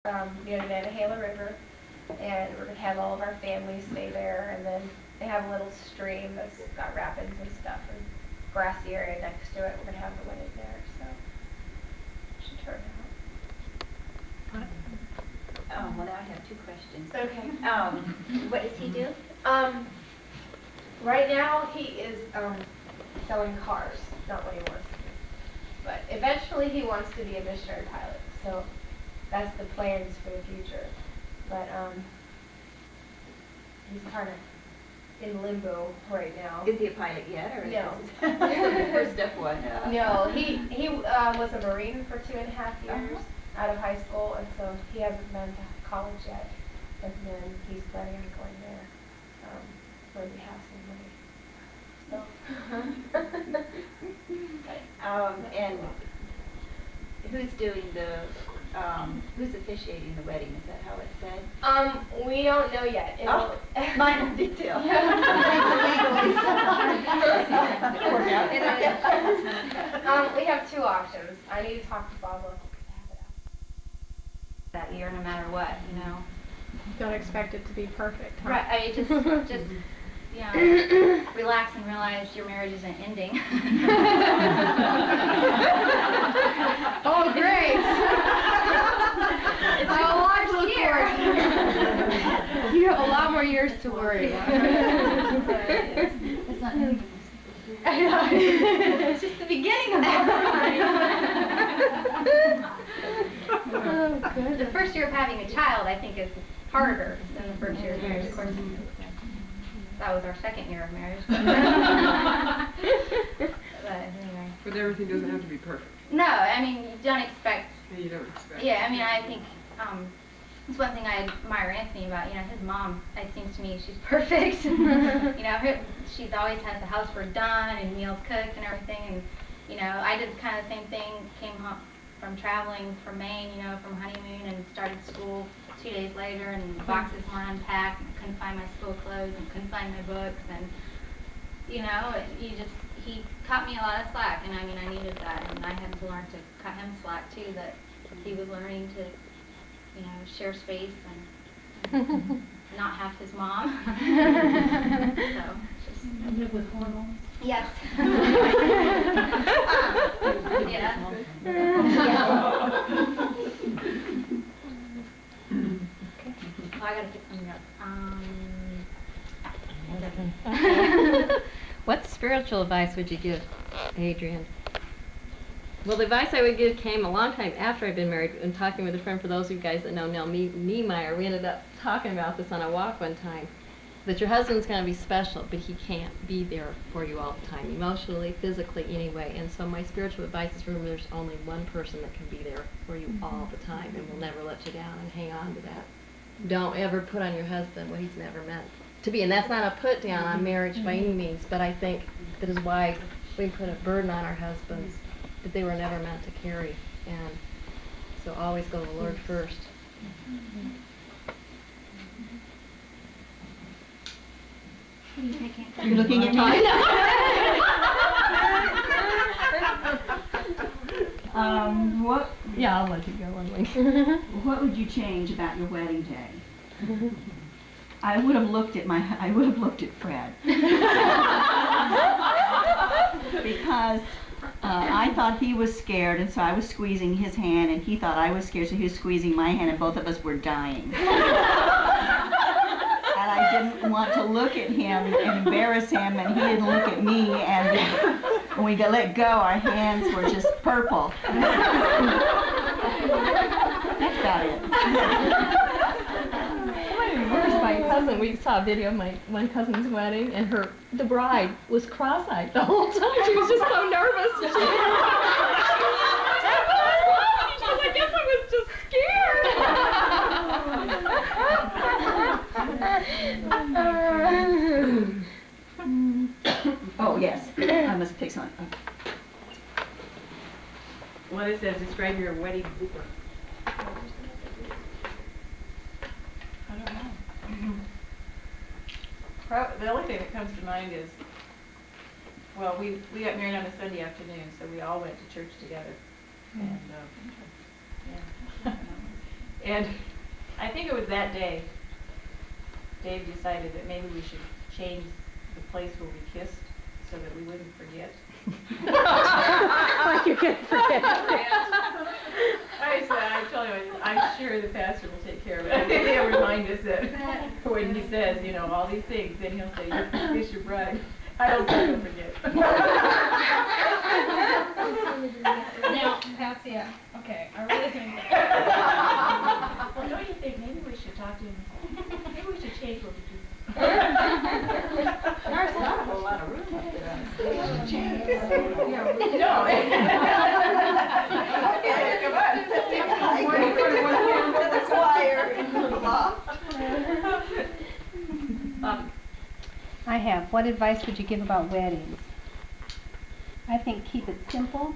near the Nantahala River, and we're going to have all of our families stay there, and then they have a little stream that's got rapids and stuff, and grassy area next to it. We're going to have the wedding there, so it should turn out. Oh, well, now I have two questions. Okay. What does he do? Right now he is selling cars, not what he wants to do. But eventually he wants to be a missionary pilot, so that's the plans for the future. But he's kind of in limbo right now. Is he a pilot yet, or No. First step one? No, he was a Marine for 2.5 years out of high school, and so he hasn't been to college yet. And then he's planning on going there where we have some money. So. And who's doing the, who's officiating the wedding? Is that how it's said? We don't know yet. Minor detail. We have two options. I need to talk to Bob Local to have it out that year, no matter what, you know. Don't expect it to be perfect, huh? Right, I mean, just, you know, relax and realize your marriage isn't ending. Oh, great! It's a lot of years. You have a lot more years to worry about. It's not ending. I know. It's just the beginning of that. Oh, good. The first year of having a child, I think, is harder than the first year of marriage. Of course, that was our second year of marriage. But anyway. But everything doesn't have to be perfect. No, I mean, you don't expect. You don't expect. Yeah, I mean, I think it's one thing I admire Anthony about. You know, his mom. It seems to me she's perfect. You know, she's always had the housework done and meals cooked and everything. And you know, I did kind of the same thing. Came home from traveling from Maine, you know, from honeymoon, and started school 2 days later, and the boxes weren't unpacked, and I couldn't find my school clothes, and couldn't find my books, and you know, he cut me a lot of slack, and I mean, I needed that, and I had to learn to cut him slack too, that he was learning to, you know, share space and not have his mom. So, just live with hormones. yes. Yeah. Well, I gotta pick something up. What spiritual advice would you give Adrian? Well, the advice I would give came a long time after I'd been married, and talking with a friend. For those of you guys that know Nell Niemeyer, we ended up talking about this on a walk one time, that your husband's going to be special, but he can't be there for you all the time, emotionally, physically, anyway. And so my spiritual advice is, remember, there's only one person that can be there for you all the time and will never let you down, and hang on to that. Don't ever put on your husband what he's never meant to be. And that's not a put down on marriage by any means, but I think that is why we put a burden on our husbands that they were never meant to carry. And so always go to the Lord first. You're looking at me. What? Yeah, I'll let you go one week. What would you change about your wedding day? I would have looked at Fred. Because I thought he was scared, and so I was squeezing his hand, and he thought I was scared, so he was squeezing my hand, and both of us were dying. And I didn't want to look at him and embarrass him, and he didn't look at me, and when we let go, our hands were just purple. That's about it. My cousin, we saw a video of my one cousin's wedding, and the bride was cross-eyed the whole time. She was just so nervous. She was, I guess I was just scared. Oh, yes. I must pick something. What is that? Describe your wedding blooper. I don't know. The only thing that comes to mind is, well, we got married on a Sunday afternoon, so we all went to church together. And yeah. And I think it was that day, Dave decided that maybe we should change the place where we kissed so that we wouldn't forget. Like you can forget. I told him, I'm sure the pastor will take care of it. He'll remind us that when he says, you know, all these things, then he'll say, you kiss your bride. I don't think he'll forget. Now, Patsy, okay, I really think Well, don't you think maybe we should talk to him? Maybe we should change what we do. There's not a whole lot of room up there on stage. No. Okay, come on. To the choir in the loft. I have. What advice would you give about weddings? I think keep it simple.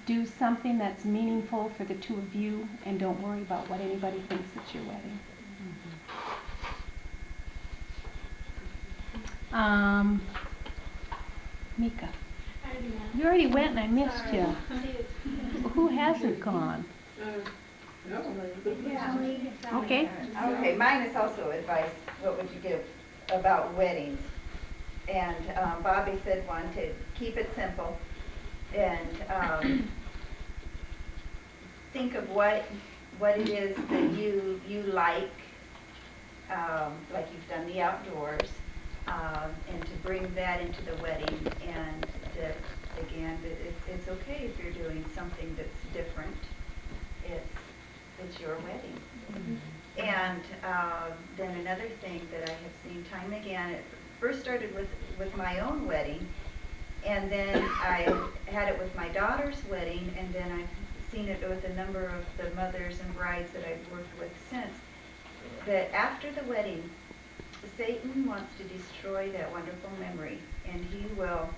Do something that's meaningful for the two of you, and don't worry about what anybody thinks at your wedding. Mika. You already went and I missed you. Who hasn't gone? Okay. Okay, mine is also advice. What would you give about weddings? And Bobby said one, to keep it simple. And think of what it is that you like you've done the outdoors, and to bring that into the wedding, and that, again, that it's okay if you're doing something that's different. It's your wedding. And then another thing that I have seen time and again, it first started with my own wedding, and then I had it with my daughter's wedding, and then I've seen it with a number of the mothers and brides that I've worked with since, that after the wedding, Satan wants to destroy that wonderful memory, and he will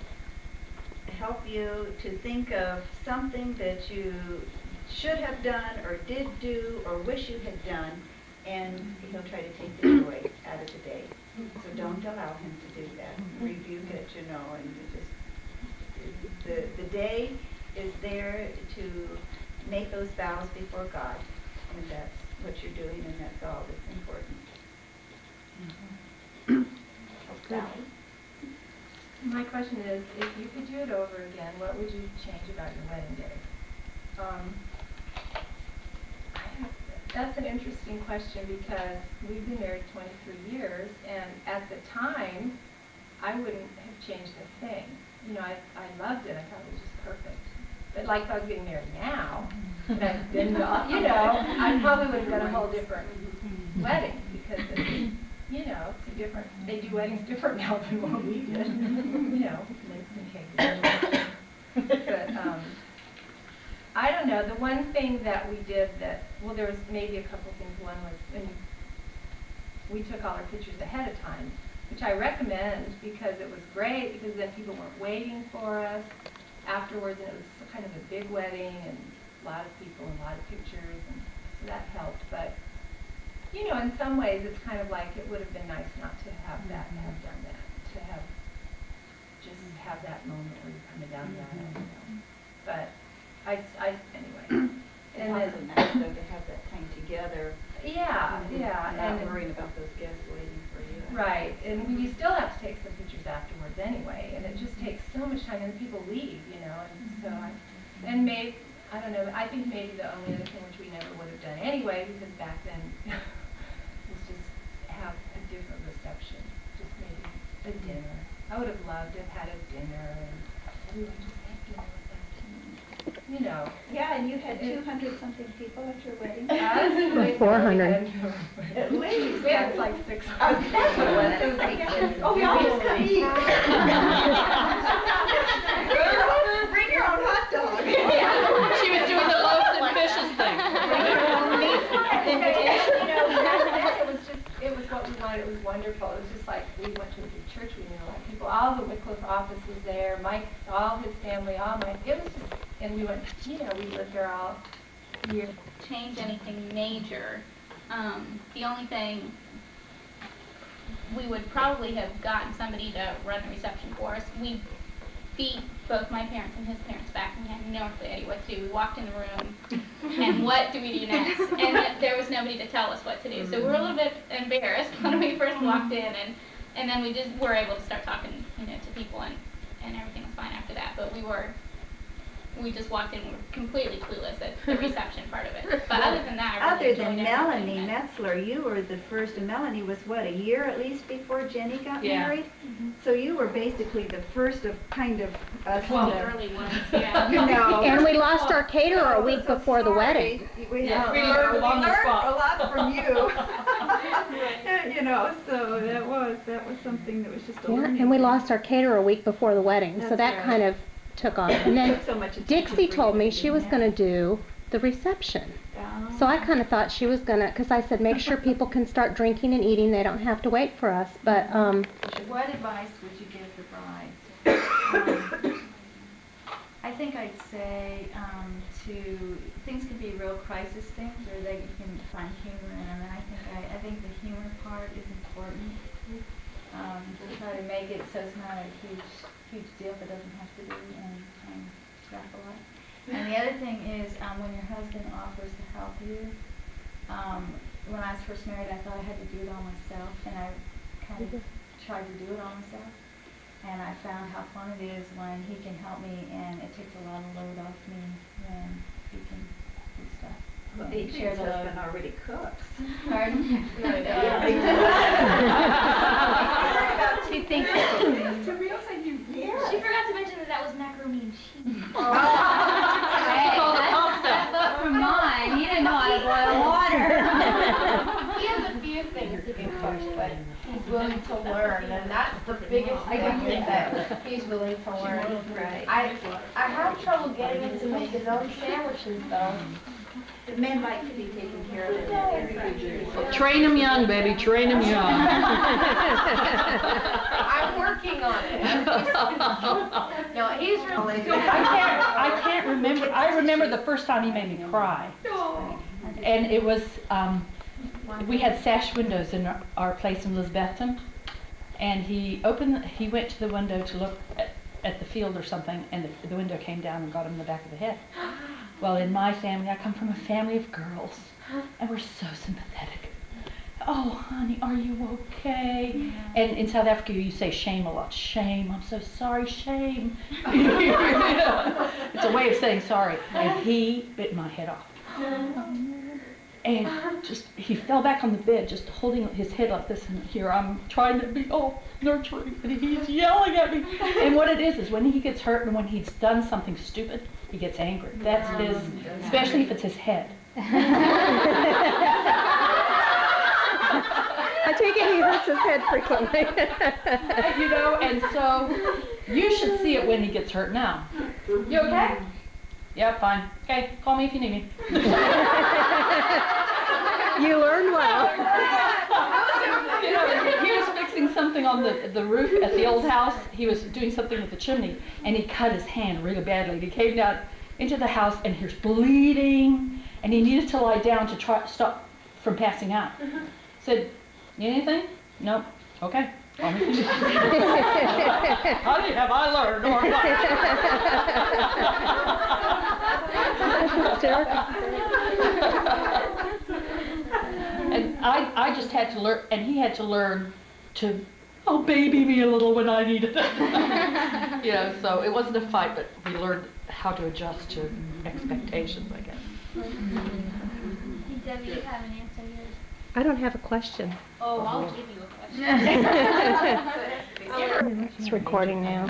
help you to think of something that you should have done or did do or wish you had done, and he'll try to take the joy out of the day. So don't allow him to do that. Rebuke it, you know, and just the day is there to make those vows before God, and that's what you're doing, and that's all that's important. My question is, if you could do it over again, what would you change about your wedding day? That's an interesting question because we've been married 23 years, and at the time, I wouldn't have changed a thing. You know, I loved it. I thought it was just perfect. But like if I was getting married now, then you know, I probably would have done a whole different wedding because it's, you know, it's a different. They do weddings different now than what we did. You know, mince and cake. But I don't know. The one thing that we did that, well, there was maybe a couple things. One was when we took all our pictures ahead of time, which I recommend because it was great because then people weren't waiting for us afterwards, and it was kind of a big wedding and a lot of people and a lot of pictures, and so that helped. But you know, in some ways, it's kind of like it would have been nice not to have that, have done that, to have just have that moment where you're coming down the aisle, you know. But anyway. It's also nice though to have that time together. Yeah, Not worrying about those guests waiting for you. Right, and we still have to take some pictures afterwards anyway, and it just takes so much time, and people leave, you know, and so and maybe, I don't know, I think maybe the only other thing which we never would have done anyway, because back then, was just have a different reception, just maybe a dinner. I would have loved to have had a dinner, and everyone just had dinner with them, you know. Yeah, and you had 200-something people at your wedding? 400. At least. We had like 600. Oh, we all used to eat. Bring your own hot dog. She was doing the loaves and fishes thing. You know, back then it was what we wanted. It was wonderful. It was just like we went to a big church. We knew a lot of people. All the Wycliffe office was there. Mike, all his family, all my. It was just, and we went. You know, we lived there all year. Change anything major. The only thing we would probably have gotten somebody to run the reception for us. beat both my parents and his parents back, and we had no idea what to do. We walked in the room, and what do we do next? And there was nobody to tell us what to do. So we were a little bit embarrassed when we first walked in, and then we just were able to start talking, to people, and everything was fine after that. But we just walked in and were completely clueless at the reception part of it. But other than that, I really Other than enjoyed Melanie everything. Metzler, you were the first, and Melanie was what, a year at least before Jenny got Yeah. married? So you were basically the first of kind of us Well, to, early ones, yeah. you know. And we lost our caterer a week before the wedding. We Yeah, we learned learned on the a spot. lot from you. So that was something that was just a Yeah, learning. and we thing. lost our caterer a week before the wedding, so That's that right. kind of took off. And then So much attention Dixie for told you me to she do was that. gonna do the reception. So I kind of thought she was gonna, because I said, make sure people can start drinking and eating, they don't have to wait for us, but, What advice would you give the bride? I think I'd say things can be real crisis things, or they you can find humor in them. And I think the humor part is important. To try to make it so it's not a huge deal if it doesn't have to be, and laugh a lot. And the other thing is when your husband offers to help you. When I was first married, I thought I had to do it all myself, and I kind of tried to do it all myself. And I found how fun it is when he can help me, and it takes a lot of load off me when he can do stuff. Well, And share Adrian's the load. husband already cooks. Pardon? Really she thinks She forgot to mention that was macaroni and cheese. Hey, that's up from mine. He didn't know how to boil water. He has a few things he can cook, but he's willing to learn, and that's the biggest thing that he's willing to learn. Right. I have trouble getting him to make his own sandwiches, though. The men like to be taken care of in that area. Train them young, baby, train them young. I'm working on it. No, he's really good. I can't remember. I remember the first time he made me cry. And it was, we had sash windows in our place in Lisbethton. And he went to the window to look at the field or something, and the window came down and got him in the back of the head. Well, in my family, I come from a family of girls, and we're so sympathetic. Oh, honey, are you okay? And in South Africa, you say shame a lot. Shame, I'm so sorry, shame. It's a way of saying sorry. And he bit my head off. And he fell back on the bed, just holding his head like this, and here I'm trying to be all nurturing, and he's yelling at me. And what it is when he gets hurt and when he's done something stupid, he gets angry. That's his, especially if it's his head. I take it he hurts his head frequently. And so you should see it when he gets hurt now. You okay? Yeah, fine. Okay, call me if you need me. You learned well. He was fixing something on the roof at the old house. He was doing something with the chimney, and he cut his hand really badly. He came down into the house, and he was bleeding, and he needed to lie down to stop from passing out. Said, need anything? Nope. Okay. Call me if you need me. Honey, have I learned or And I just had to learn, and he had to learn to, baby me a little when I needed it. So it wasn't a fight, but we learned how to adjust to expectations, I guess. Debbie, you have an answer yours. I don't have a question. Oh, I'll give you a question. It's recording now.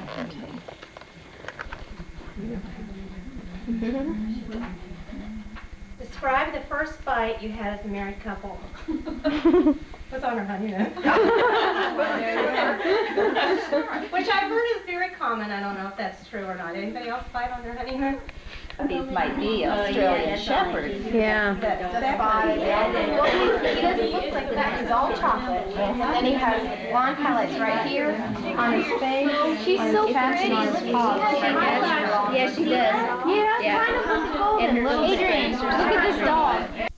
Describe the first fight you had as a married couple. Was on her honeymoon. Which I've heard is very common. I don't know if that's true or not. Anybody else fight on their honeymoon? These might be Australian shepherds. Yeah. He doesn't look like that. He's all chocolate. And then he has blonde highlights right here on his face. She's on so his chest, pretty. and on his She paws. has eyelashes. Yeah, she does. Yeah, kind of like a golden. Adrian, look at this dog.